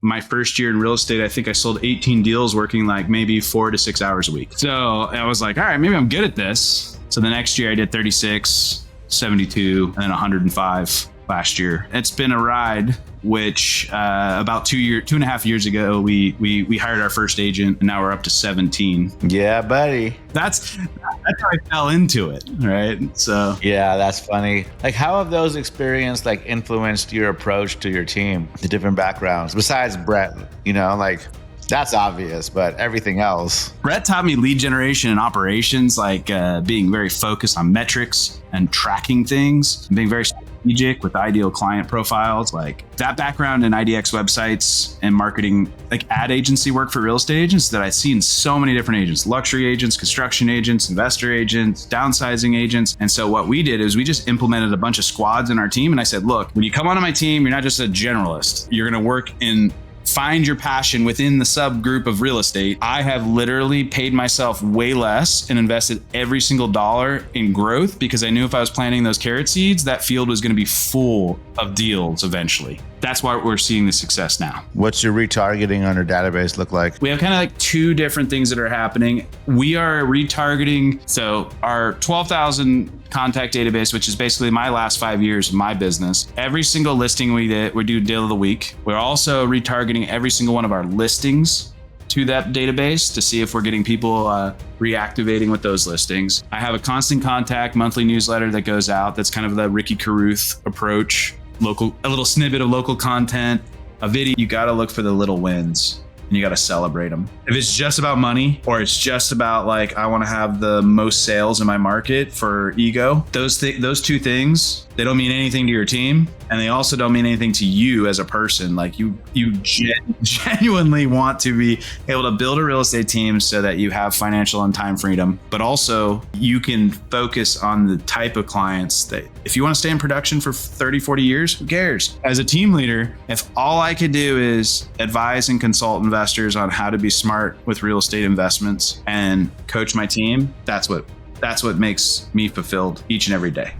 my first year in real estate, I think I sold 18 deals working like maybe 4 to 6 hours a week. So I was like, all right, maybe I'm good at this. So the next year I did 36, 72, and then 105 last year. It's been a ride, which about 2.5 years ago, we hired our first agent, and now we're up to 17. Yeah, buddy. That's how I fell into it, right? So yeah, that's funny. Like, how have those experiences like influenced your approach to your team, the different backgrounds, besides Brett, like that's obvious, but everything else? Brett taught me lead generation and operations, like being very focused on metrics and tracking things, and being very strategic with ideal client profiles. Like that background in IDX websites and marketing, like ad agency work for real estate agents that I've seen so many different agents, luxury agents, construction agents, investor agents, downsizing agents. And so what we did is we just implemented a bunch of squads in our team. And I said, look, when you come onto my team, you're not just a generalist. You're going to work in find your passion within the subgroup of real estate. I have literally paid myself way less and invested every single dollar in growth because I knew if I was planting those carrot seeds, that field was going to be full of deals eventually. That's why we're seeing the success now. What's your retargeting on your database look like? We have kind of like two different things that are happening. We are retargeting. So our 12,000 contact database, which is basically my last 5 years of my business. Every single listing we do deal of the week. We're also retargeting every single one of our listings to that database to see if we're getting people reactivating with those listings. I have a constant contact monthly newsletter that goes out. That's kind of the Ricky Carruth approach. A little snippet of local content, a video. You got to look for the little wins and you got to celebrate them. If it's just about money or it's just about like, I want to have the most sales in my market for ego, those two things, they don't mean anything to your team. And they also don't mean anything to you as a person. Like you genuinely want to be able to build a real estate team so that you have financial and time freedom, but also you can focus on the type of clients that if you want to stay in production for 30, 40 years, who cares? As a team leader, if all I could do is advise and consult investors on how to be smart with real estate investments and coach my team, that's what makes me fulfilled each and every day.